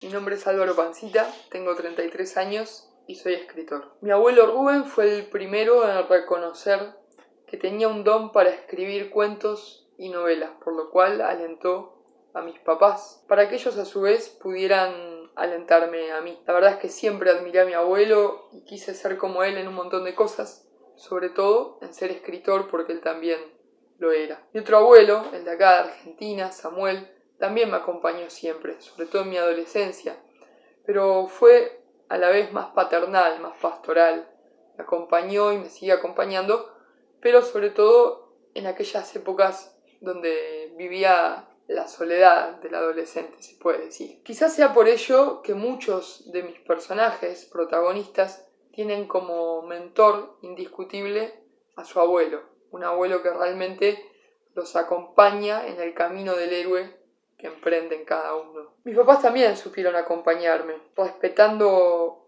Mi nombre es Álvaro Pancita, tengo 33 años y soy escritor. Mi abuelo Rubén fue el primero en reconocer que tenía un don para escribir cuentos y novelas, por lo cual alentó a mis papás, para que ellos a su vez pudieran alentarme a mí. La verdad es que siempre admiré a mi abuelo y quise ser como él en un montón de cosas, sobre todo en ser escritor porque él también lo era. Mi otro abuelo, el de acá de Argentina, Samuel, también me acompañó siempre, sobre todo en mi adolescencia, pero fue a la vez más paternal, más pastoral. Me acompañó y me sigue acompañando, pero sobre todo en aquellas épocas donde vivía la soledad del adolescente, se puede decir. Quizás sea por ello que muchos de mis personajes protagonistas tienen como mentor indiscutible a su abuelo, un abuelo que realmente los acompaña en el camino del héroe que emprenden cada uno. Mis papás también supieron acompañarme, respetando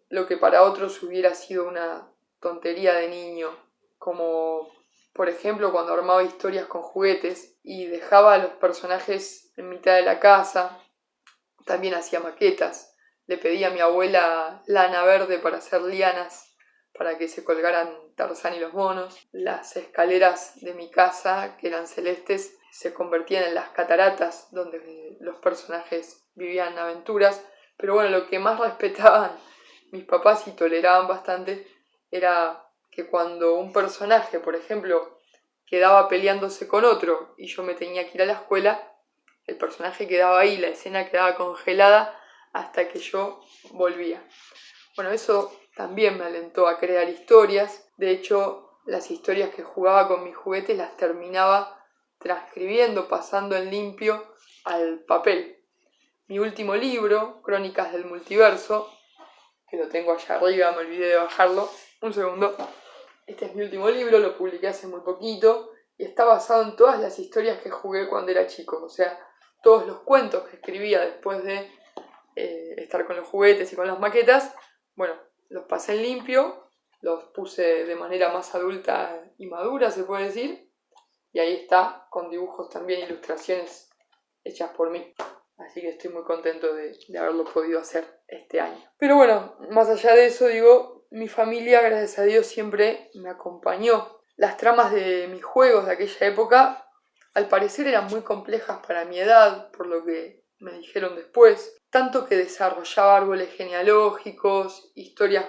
lo que para otros hubiera sido una tontería de niño, como por ejemplo cuando armaba historias con juguetes y dejaba a los personajes en mitad de la casa. También hacía maquetas, le pedí a mi abuela lana verde para hacer lianas para que se colgaran Tarzán y los monos. Las escaleras de mi casa, que eran celestes, se convertían en las cataratas donde los personajes vivían aventuras. Pero bueno, lo que más respetaban mis papás y toleraban bastante era que cuando un personaje, por ejemplo, quedaba peleándose con otro y yo me tenía que ir a la escuela, el personaje quedaba ahí, la escena quedaba congelada hasta que yo volvía. Bueno, eso también me alentó a crear historias. De hecho, las historias que jugaba con mis juguetes las terminaba transcribiendo, pasando en limpio al papel. Mi último libro, Crónicas del Multiverso, que lo tengo allá arriba, me olvidé de bajarlo. Un segundo. Este es mi último libro, lo publiqué hace muy poquito y está basado en todas las historias que jugué cuando era chico. O sea, todos los cuentos que escribía después de estar con los juguetes y con las maquetas, bueno, los pasé en limpio, los puse de manera más adulta y madura, se puede decir, y ahí está, con dibujos también, ilustraciones hechas por mí. Así que estoy muy contento de haberlo podido hacer este año. Pero bueno, más allá de eso, digo, mi familia, gracias a Dios, siempre me acompañó. Las tramas de mis juegos de aquella época, al parecer, eran muy complejas para mi edad, por lo que me dijeron después. Tanto que desarrollaba árboles genealógicos, historias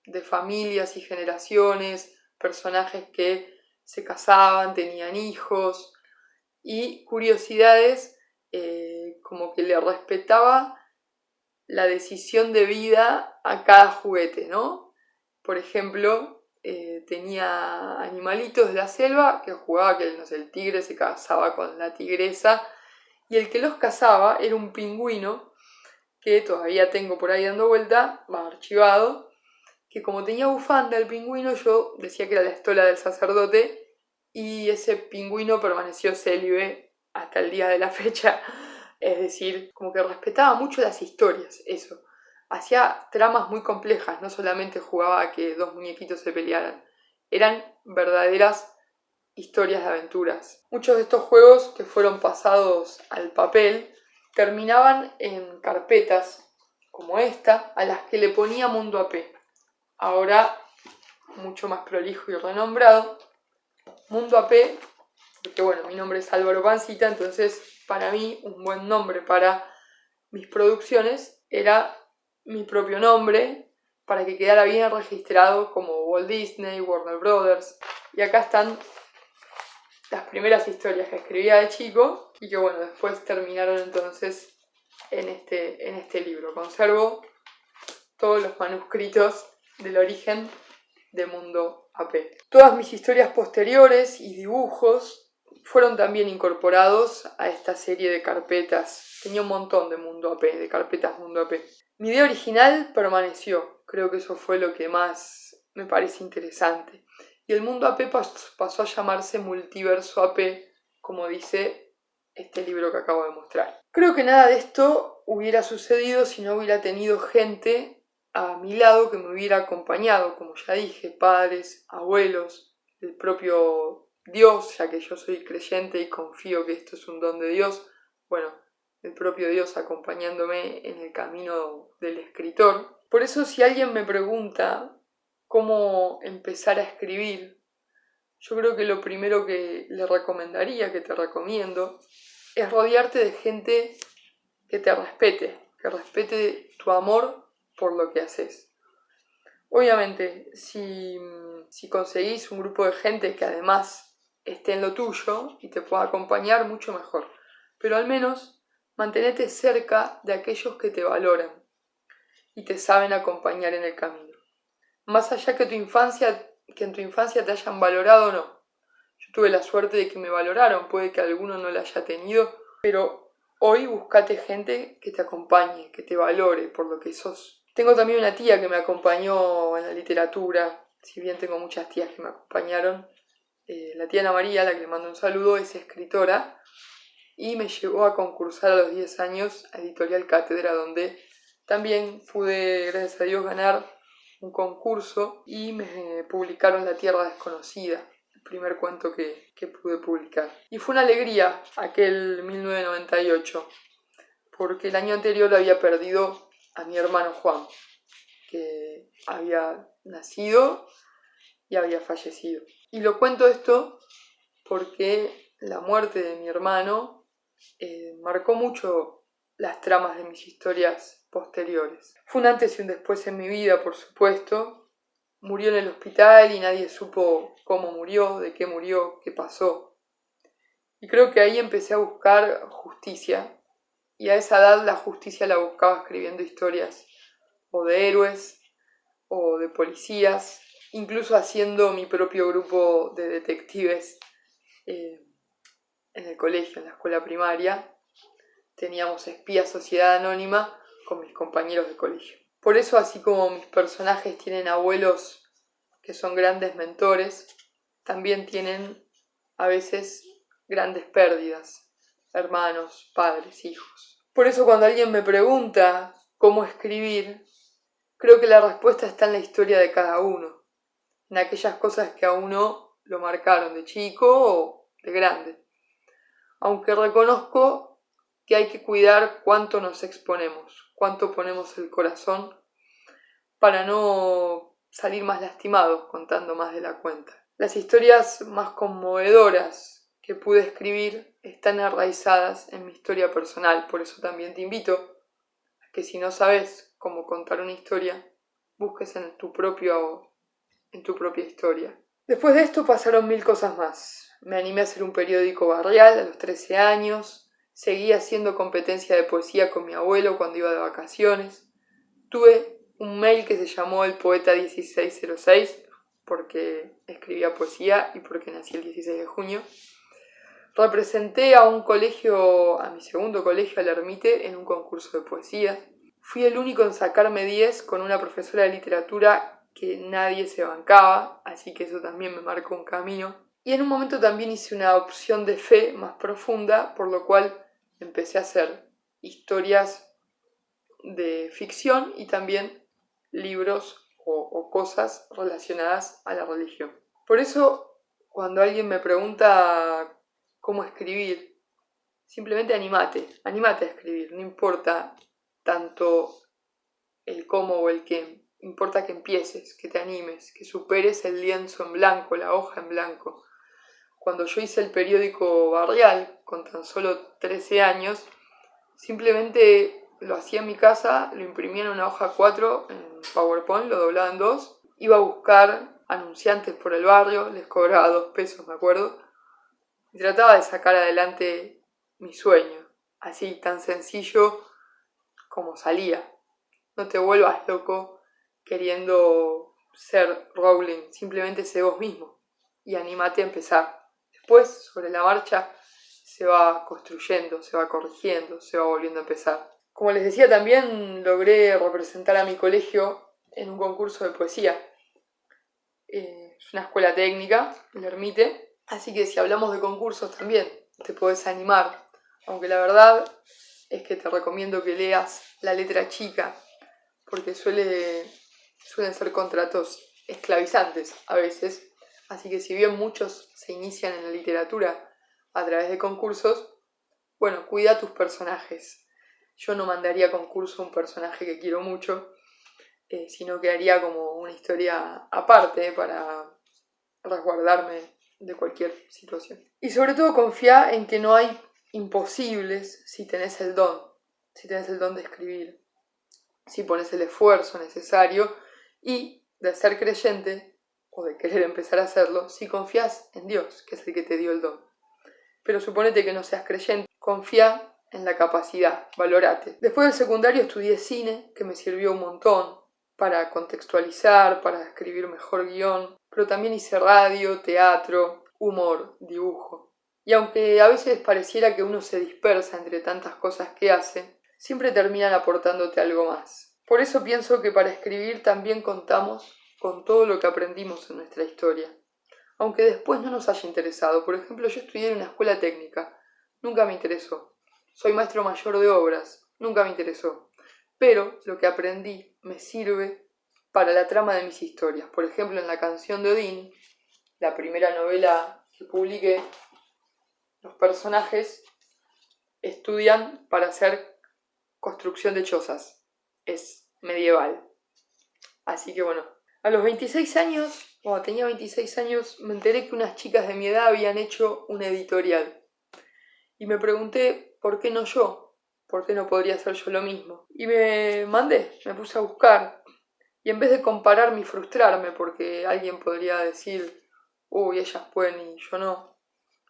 de familias y generaciones, personajes que se casaban, tenían hijos y curiosidades, como que le respetaba la decisión de vida a cada juguete, ¿no? Por ejemplo, tenía animalitos de la selva que jugaba que no sé, el tigre se casaba con la tigresa y el que los cazaba era un pingüino que todavía tengo por ahí dando vuelta, archivado, que como tenía bufanda el pingüino, yo decía que era la estola del sacerdote y ese pingüino permaneció célibe hasta el día de la fecha. Es decir, como que respetaba mucho las historias, eso. Hacía tramas muy complejas, no solamente jugaba a que dos muñequitos se pelearan. Eran verdaderas historias de aventuras. Muchos de estos juegos que fueron pasados al papel terminaban en carpetas como esta, a las que le ponía Mundo AP. Ahora, mucho más prolijo y renombrado, Mundo AP, porque bueno, mi nombre es Álvaro Pancita, entonces para mí un buen nombre para mis producciones era mi propio nombre, para que quedara bien registrado como Walt Disney, Warner Brothers. Y acá están las primeras historias que escribía de chico y que bueno, después terminaron entonces en este libro. Conservo todos los manuscritos del origen de Mundo AP. Todas mis historias posteriores y dibujos fueron también incorporados a esta serie de carpetas. Tenía un montón de Mundo AP, de carpetas Mundo AP. Mi idea original permaneció, creo que eso fue lo que más me parece interesante. Y el Mundo AP pasó a llamarse Multiverso AP, como dice este libro que acabo de mostrar. Creo que nada de esto hubiera sucedido si no hubiera tenido gente a mi lado que me hubiera acompañado, como ya dije, padres, abuelos, el propio Dios, ya que yo soy creyente y confío que esto es un don de Dios. Bueno, el propio Dios acompañándome en el camino del escritor. Por eso, si alguien me pregunta cómo empezar a escribir, yo creo que lo primero que le recomendaría, que te recomiendo, es rodearte de gente que te respete, que respete tu amor por lo que haces. Obviamente, si conseguís un grupo de gente que además esté en lo tuyo y te pueda acompañar, mucho mejor. Pero al menos mantenete cerca de aquellos que te valoran y te saben acompañar en el camino. Más allá que en tu infancia te hayan valorado o no. Yo tuve la suerte de que me valoraron, puede que alguno no la haya tenido, pero hoy buscate gente que te acompañe, que te valore por lo que sos. Tengo también una tía que me acompañó en la literatura, si bien tengo muchas tías que me acompañaron. La tía Ana María, a la que le mando un saludo, es escritora y me llevó a concursar a los 10 años a Editorial Cátedra, donde también pude, gracias a Dios, ganar un concurso y me publicaron La Tierra Desconocida, el primer cuento que pude publicar. Y fue una alegría aquel 1998, porque el año anterior había perdido a mi hermano Juan, que había nacido y había fallecido. Y lo cuento esto porque la muerte de mi hermano marcó mucho las tramas de mis historias posteriores. Fue un antes y un después en mi vida, por supuesto. Murió en el hospital y nadie supo cómo murió, de qué murió, qué pasó. Y creo que ahí empecé a buscar justicia. Y a esa edad la justicia la buscaba escribiendo historias o de héroes o de policías, incluso haciendo mi propio grupo de detectives en el colegio, en la escuela primaria. Teníamos Espía Sociedad Anónima con mis compañeros de colegio. Por eso, así como mis personajes tienen abuelos que son grandes mentores, también tienen a veces grandes pérdidas, hermanos, padres, hijos. Por eso cuando alguien me pregunta cómo escribir, creo que la respuesta está en la historia de cada uno, en aquellas cosas que a uno lo marcaron de chico o de grande. Aunque reconozco que hay que cuidar cuánto nos exponemos, cuánto ponemos el corazón para no salir más lastimados contando más de la cuenta. Las historias más conmovedoras que pude escribir están enraizadas en mi historia personal, por eso también te invito a que si no sabes cómo contar una historia, busques en tu propia historia. Después de esto pasaron 1000 cosas más. Me animé a hacer un periódico barrial a los 13 años, seguí haciendo competencia de poesía con mi abuelo cuando iba de vacaciones, tuve un mail que se llamó El Poeta 1606 porque escribía poesía y porque nací el 16 de junio. Representé a un colegio, a mi segundo colegio, al Ermite, en un concurso de poesía. Fui el único en sacarme 10 con una profesora de literatura que nadie se bancaba, así que eso también me marcó un camino. Y en un momento también hice una opción de fe más profunda, por lo cual empecé a hacer historias de ficción y también libros o cosas relacionadas a la religión. Por eso, cuando alguien me pregunta cómo escribir, simplemente anímate a escribir, no importa tanto el cómo o el qué, importa que empieces, que te animes, que superes el lienzo en blanco, la hoja en blanco. Cuando yo hice el periódico barrial, con tan solo 13 años, simplemente lo hacía en mi casa, lo imprimía en una hoja 4 en PowerPoint, lo doblaba en 2, iba a buscar anunciantes por el barrio, les cobraba 2 pesos, me acuerdo, y trataba de sacar adelante mi sueño, así tan sencillo como salía. No te vuelvas loco queriendo ser Rowling, simplemente sé vos mismo y anímate a empezar. Después, sobre la marcha, se va construyendo, se va corrigiendo, se va volviendo a empezar. Como les decía, también logré representar a mi colegio en un concurso de poesía. Es una escuela técnica, el Ermite, así que si hablamos de concursos también te podés animar, aunque la verdad es que te recomiendo que leas La Letra Chica, porque suelen ser contratos esclavizantes a veces, así que si bien muchos se inician en la literatura a través de concursos, bueno, cuida tus personajes. Yo no mandaría a concurso un personaje que quiero mucho, sino que haría como una historia aparte para resguardarme de cualquier situación. Y sobre todo confía en que no hay imposibles si tenés el don de escribir, si pones el esfuerzo necesario y de ser creyente o de querer empezar a hacerlo, si confías en Dios, que es el que te dio el don. Pero suponete que no seas creyente, confía en la capacidad, valorate. Después del secundario estudié cine, que me sirvió un montón para contextualizar, para escribir mejor guión, pero también hice radio, teatro, humor, dibujo. Y aunque a veces pareciera que uno se dispersa entre tantas cosas que hace, siempre terminan aportándote algo más. Por eso pienso que para escribir también contamos con todo lo que aprendimos en nuestra historia, aunque después no nos haya interesado. Por ejemplo, yo estudié en una escuela técnica, nunca me interesó. Soy maestro mayor de obras, nunca me interesó. Pero lo que aprendí me sirve para la trama de mis historias. Por ejemplo, en La canción de Odín, la primera novela que publiqué, los personajes estudian para hacer construcción de chozas. Es medieval. Así que bueno, a los 26 años, cuando tenía 26 años, me enteré que unas chicas de mi edad habían hecho una editorial. Y me pregunté, ¿por qué no yo? ¿Por qué no podría hacer yo lo mismo? Y me puse a buscar. Y en vez de compararme y frustrarme porque alguien podría decir, uy, ellas pueden y yo no.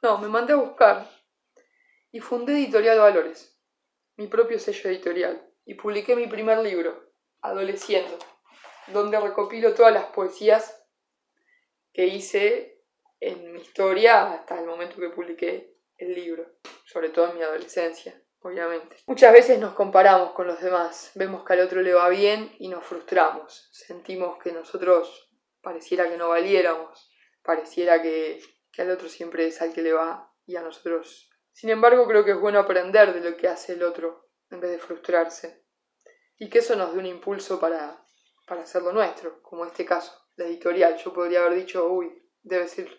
No, me mandé a buscar y fundé Editorial Valores, mi propio sello editorial. Y publiqué mi primer libro, Adoleciendo, donde recopilo todas las poesías que hice en mi historia hasta el momento que publiqué el libro, sobre todo en mi adolescencia, obviamente. Muchas veces nos comparamos con los demás, vemos que al otro le va bien y nos frustramos, sentimos que nosotros pareciera que no valiéramos, pareciera que al otro siempre es al que le va y a nosotros. Sin embargo, creo que es bueno aprender de lo que hace el otro en vez de frustrarse y que eso nos dé un impulso para hacer lo nuestro, como este caso, la editorial. Yo podría haber dicho, uy, debe ser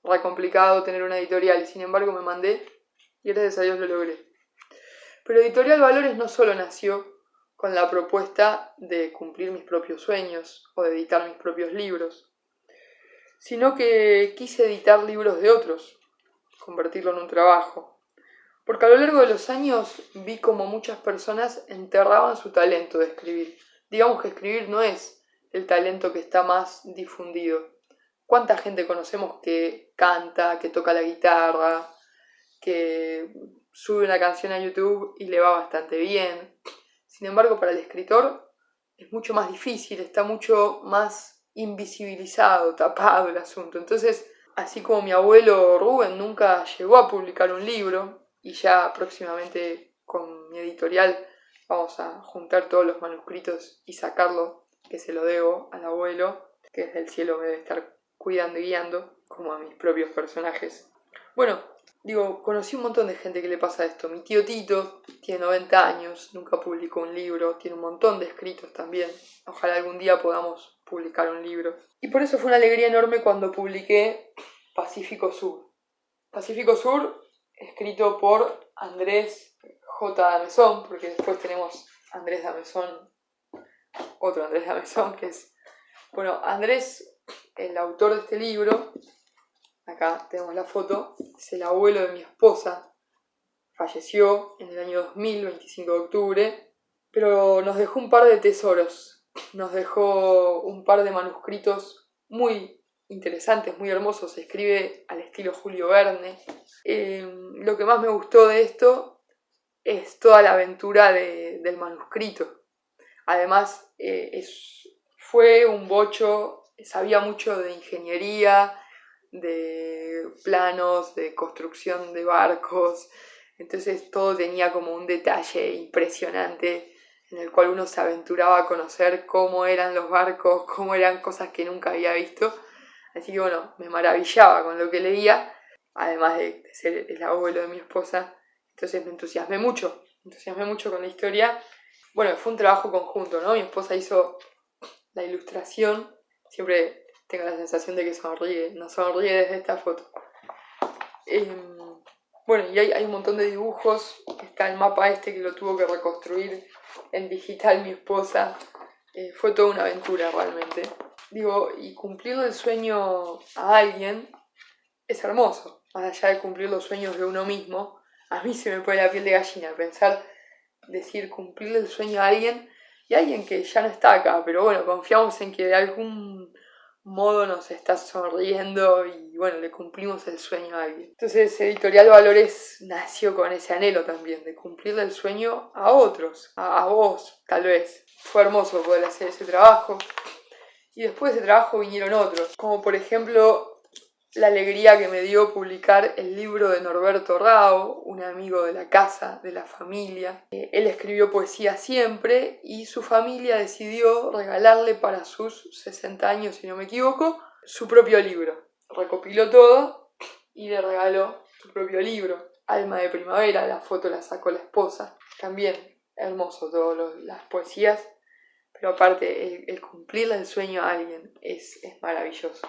re complicado tener una editorial, y sin embargo me mandé y gracias a Dios lo logré. Pero Editorial Valores no solo nació con la propuesta de cumplir mis propios sueños o de editar mis propios libros, sino que quise editar libros de otros, convertirlo en un trabajo. Porque a lo largo de los años vi como muchas personas enterraban su talento de escribir. Digamos que escribir no es el talento que está más difundido. ¿Cuánta gente conocemos que canta, que toca la guitarra, que sube una canción a YouTube y le va bastante bien? Sin embargo, para el escritor es mucho más difícil, está mucho más invisibilizado, tapado el asunto. Entonces, así como mi abuelo Rubén nunca llegó a publicar un libro, y ya próximamente con mi editorial vamos a juntar todos los manuscritos y sacarlo, que se lo debo al abuelo, que desde el cielo me debe estar cuidando y guiando, como a mis propios personajes. Bueno, conocí un montón de gente que le pasa esto. Mi tío Tito tiene 90 años, nunca publicó un libro, tiene un montón de escritos también. Ojalá algún día podamos publicar un libro. Y por eso fue una alegría enorme cuando publiqué Pacífico Sur. Pacífico Sur, escrito por Andrés J. D'Amazon, porque después tenemos Andrés D'Amazon, otro Andrés D'Amazon, que es... Bueno, Andrés, el autor de este libro, acá tenemos la foto, es el abuelo de mi esposa, falleció en el año 2000, 25 de octubre, pero nos dejó un par de tesoros, nos dejó un par de manuscritos muy interesantes, muy hermosos, se escribe al estilo Julio Verne. Lo que más me gustó de esto es toda la aventura del manuscrito. Además, fue un bocho, sabía mucho de ingeniería, de planos, de construcción de barcos, entonces todo tenía como un detalle impresionante en el cual uno se aventuraba a conocer cómo eran los barcos, cómo eran cosas que nunca había visto. Así que bueno, me maravillaba con lo que leía, además de ser el abuelo de mi esposa. Entonces me entusiasmé mucho con la historia. Bueno, fue un trabajo conjunto, ¿no? Mi esposa hizo la ilustración, siempre tengo la sensación de que sonríe, no sonríe desde esta foto. Bueno, y hay un montón de dibujos. Está el mapa este que lo tuvo que reconstruir en digital mi esposa. Fue toda una aventura realmente. Digo, y cumplir el sueño a alguien es hermoso. Más allá de cumplir los sueños de uno mismo, a mí se me pone la piel de gallina pensar, decir, cumplir el sueño a alguien, y alguien que ya no está acá, pero bueno, confiamos en que de algún modo nos está sonriendo y bueno, le cumplimos el sueño a alguien. Entonces Editorial Valores nació con ese anhelo también, de cumplirle el sueño a otros, a vos tal vez. Fue hermoso poder hacer ese trabajo. Y después de ese trabajo vinieron otros, como por ejemplo la alegría que me dio publicar el libro de Norberto Rao, un amigo de la casa, de la familia. Él escribió poesía siempre y su familia decidió regalarle para sus 60 años, si no me equivoco, su propio libro. Recopiló todo y le regaló su propio libro. Alma de Primavera, la foto la sacó la esposa. También hermoso todas las poesías, pero aparte el cumplirle el sueño a alguien es maravilloso.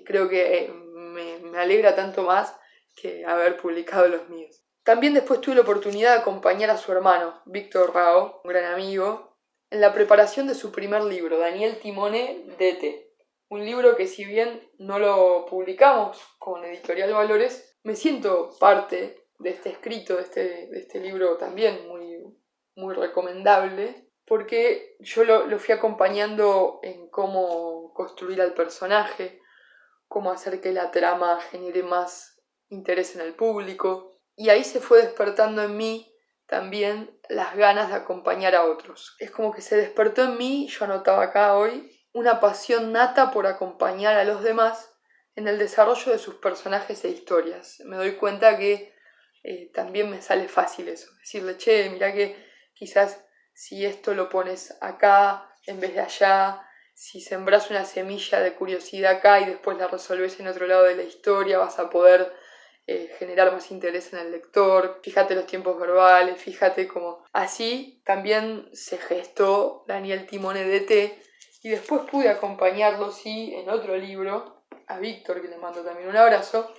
Creo que me alegra tanto más que haber publicado los míos. También después tuve la oportunidad de acompañar a su hermano, Víctor Rao, un gran amigo, en la preparación de su primer libro, Daniel Timone DT. Un libro que si bien no lo publicamos con Editorial Valores, me siento parte de este escrito, de este libro también muy recomendable, porque yo lo fui acompañando en cómo construir al personaje, cómo hacer que la trama genere más interés en el público. Y ahí se fue despertando en mí también las ganas de acompañar a otros. Es como que se despertó en mí, yo anotaba acá hoy, una pasión nata por acompañar a los demás en el desarrollo de sus personajes e historias. Me doy cuenta que también me sale fácil eso, decirle, che, mirá que quizás si esto lo pones acá en vez de allá, si sembrás una semilla de curiosidad acá y después la resolvés en otro lado de la historia, vas a poder generar más interés en el lector. Fíjate los tiempos verbales, fíjate cómo... Así también se gestó Daniel Timone DT y después pude acompañarlo, sí, en otro libro, a Víctor, que le mando también un abrazo,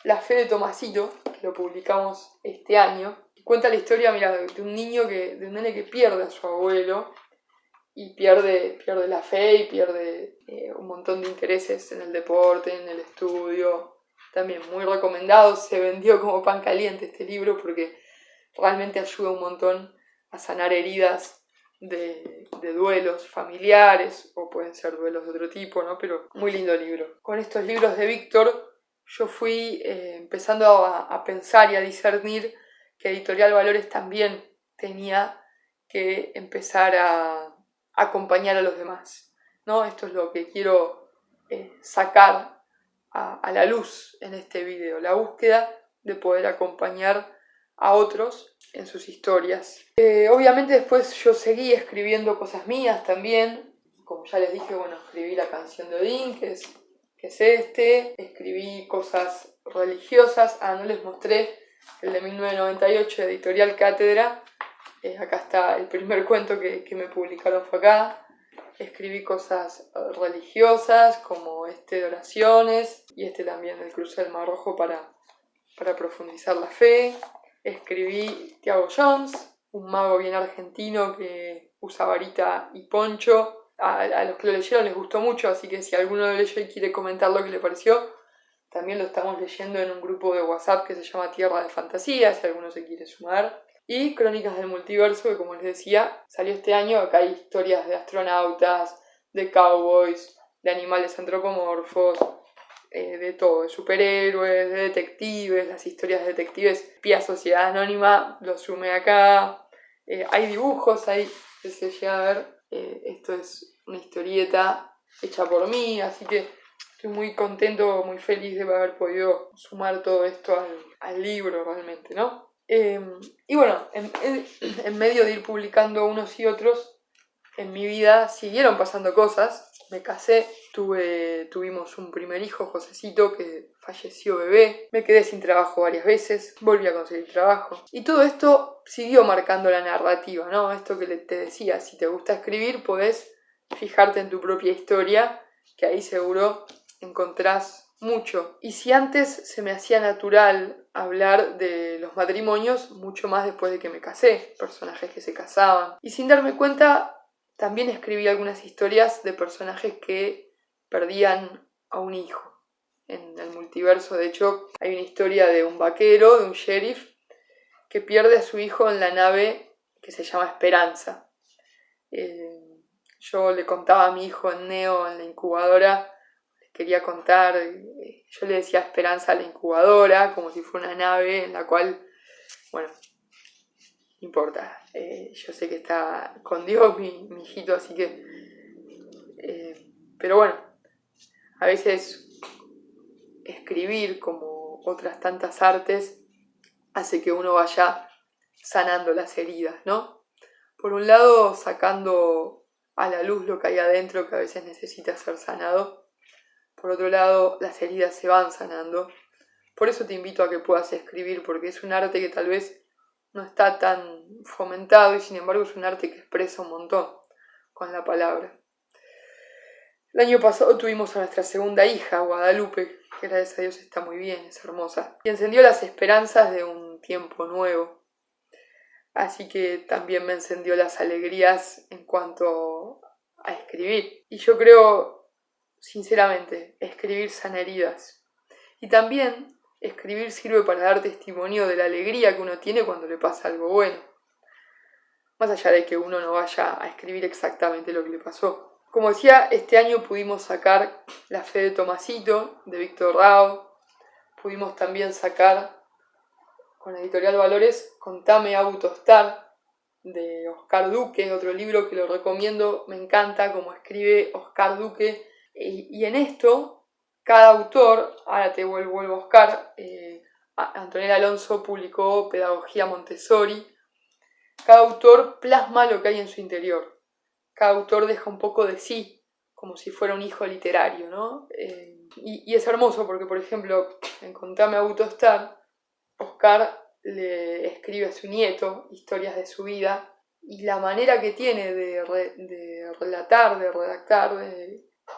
La fe de Tomasito, que lo publicamos este año, y cuenta la historia, mira, de un nene que pierde a su abuelo, y pierde la fe y pierde un montón de intereses en el deporte, en el estudio. También muy recomendado, se vendió como pan caliente este libro porque realmente ayuda un montón a sanar heridas de duelos familiares o pueden ser duelos de otro tipo, ¿no? Pero muy lindo libro. Con estos libros de Víctor yo fui empezando a pensar y a discernir que Editorial Valores también tenía que empezar a acompañar a los demás, ¿no? Esto es lo que quiero sacar a la luz en este video, la búsqueda de poder acompañar a otros en sus historias. Obviamente después yo seguí escribiendo cosas mías también, como ya les dije, bueno, escribí la canción de Odín, que es escribí cosas religiosas, no les mostré el de 1998, Editorial Cátedra. Acá está el primer cuento que me publicaron fue acá. Escribí cosas religiosas como este de oraciones y este también del cruce del Mar Rojo para profundizar la fe. Escribí Tiago Jones, un mago bien argentino que usa varita y poncho. A los que lo leyeron les gustó mucho, así que si alguno lo leyó y quiere comentar lo que le pareció, también lo estamos leyendo en un grupo de WhatsApp que se llama Tierra de Fantasía, si alguno se quiere sumar. Y Crónicas del Multiverso, que como les decía, salió este año. Acá hay historias de astronautas, de cowboys, de animales antropomorfos, de todo, de superhéroes, de detectives, las historias de detectives, Pía Sociedad Anónima, lo sumé acá. Hay dibujos, que se llega a ver. Esto es una historieta hecha por mí, así que estoy muy contento, muy feliz de haber podido sumar todo esto al libro realmente, ¿no? Y bueno, en medio de ir publicando unos y otros, en mi vida siguieron pasando cosas. Me casé, tuvimos un primer hijo, Josecito, que falleció bebé. Me quedé sin trabajo varias veces, volví a conseguir trabajo. Y todo esto siguió marcando la narrativa, ¿no? Esto que te decía, si te gusta escribir, podés fijarte en tu propia historia, que ahí seguro encontrás mucho. Y si antes se me hacía natural hablar de los matrimonios, mucho más después de que me casé, personajes que se casaban. Y sin darme cuenta, también escribí algunas historias de personajes que perdían a un hijo. En el multiverso, de hecho, hay una historia de un vaquero, de un sheriff, que pierde a su hijo en la nave que se llama Esperanza. Yo le contaba a mi hijo en Neo, en la incubadora, quería contar, yo le decía Esperanza a la incubadora, como si fuera una nave en la cual, bueno, no importa, yo sé que está con Dios mi hijito, así que, pero bueno, a veces escribir, como otras tantas artes, hace que uno vaya sanando las heridas, ¿no? Por un lado, sacando a la luz lo que hay adentro que a veces necesita ser sanado. Por otro lado, las heridas se van sanando. Por eso te invito a que puedas escribir, porque es un arte que tal vez no está tan fomentado y sin embargo es un arte que expresa un montón con la palabra. El año pasado tuvimos a nuestra segunda hija, Guadalupe, que gracias a Dios está muy bien, es hermosa, y encendió las esperanzas de un tiempo nuevo. Así que también me encendió las alegrías en cuanto a escribir. Y yo creo, sinceramente, escribir sana heridas. Y también escribir sirve para dar testimonio de la alegría que uno tiene cuando le pasa algo bueno. Más allá de que uno no vaya a escribir exactamente lo que le pasó. Como decía, este año pudimos sacar La fe de Tomasito, de Víctor Rao. Pudimos también sacar, con la editorial Valores, Contame Autostar, de Oscar Duque, otro libro que lo recomiendo, me encanta cómo escribe Oscar Duque. Y en esto, cada autor, ahora te vuelvo a Oscar, Antonella Alonso publicó Pedagogía Montessori, cada autor plasma lo que hay en su interior. Cada autor deja un poco de sí, como si fuera un hijo literario, ¿no? Y es hermoso porque, por ejemplo, en Contame Autostar, Oscar le escribe a su nieto historias de su vida y la manera que tiene de relatar, de redactar,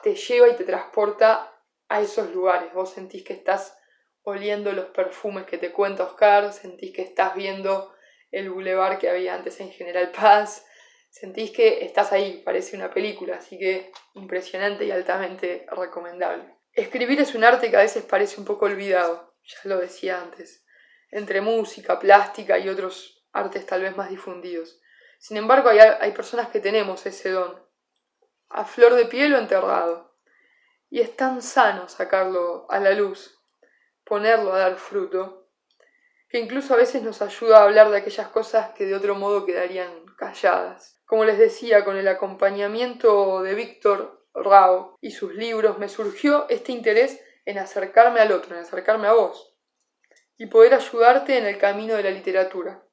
te lleva y te transporta a esos lugares. Vos sentís que estás oliendo los perfumes que te cuenta Oscar, sentís que estás viendo el bulevar que había antes en General Paz, sentís que estás ahí, parece una película, así que impresionante y altamente recomendable. Escribir es un arte que a veces parece un poco olvidado, ya lo decía antes, entre música, plástica y otros artes tal vez más difundidos. Sin embargo, hay personas que tenemos ese don, a flor de piel o enterrado, y es tan sano sacarlo a la luz, ponerlo a dar fruto, que incluso a veces nos ayuda a hablar de aquellas cosas que de otro modo quedarían calladas. Como les decía, con el acompañamiento de Víctor Rao y sus libros me surgió este interés en acercarme al otro, en acercarme a vos, y poder ayudarte en el camino de la literatura.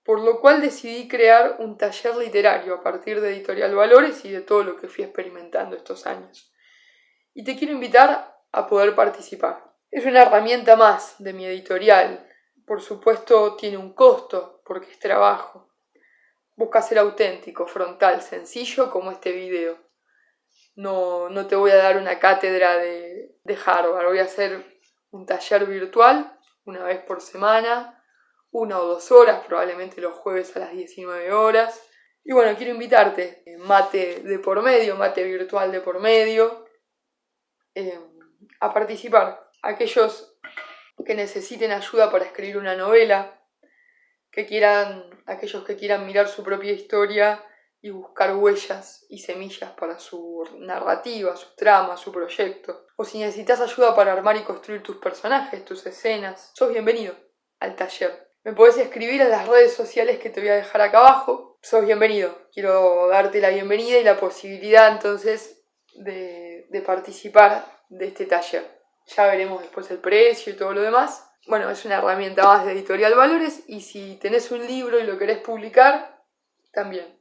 Por lo cual decidí crear un taller literario a partir de Editorial Valores y de todo lo que fui experimentando estos años. Y te quiero invitar a poder participar. Es una herramienta más de mi editorial. Por supuesto tiene un costo porque es trabajo. Busca ser auténtico, frontal, sencillo como este video. No te voy a dar una cátedra de Harvard, voy a hacer un taller virtual una vez por semana, 1 o 2 horas, probablemente los jueves a las 19 horas. Y bueno, quiero invitarte, mate de por medio, mate virtual de por medio, a participar. Aquellos que necesiten ayuda para escribir una novela, aquellos que quieran mirar su propia historia y buscar huellas y semillas para su narrativa, su trama, su proyecto. O si necesitas ayuda para armar y construir tus personajes, tus escenas, sos bienvenido al taller. Me podés escribir en las redes sociales que te voy a dejar acá abajo. Sos bienvenido. Quiero darte la bienvenida y la posibilidad entonces de participar de este taller. Ya veremos después el precio y todo lo demás. Bueno, es una herramienta más de Editorial Valores y si tenés un libro y lo querés publicar, también.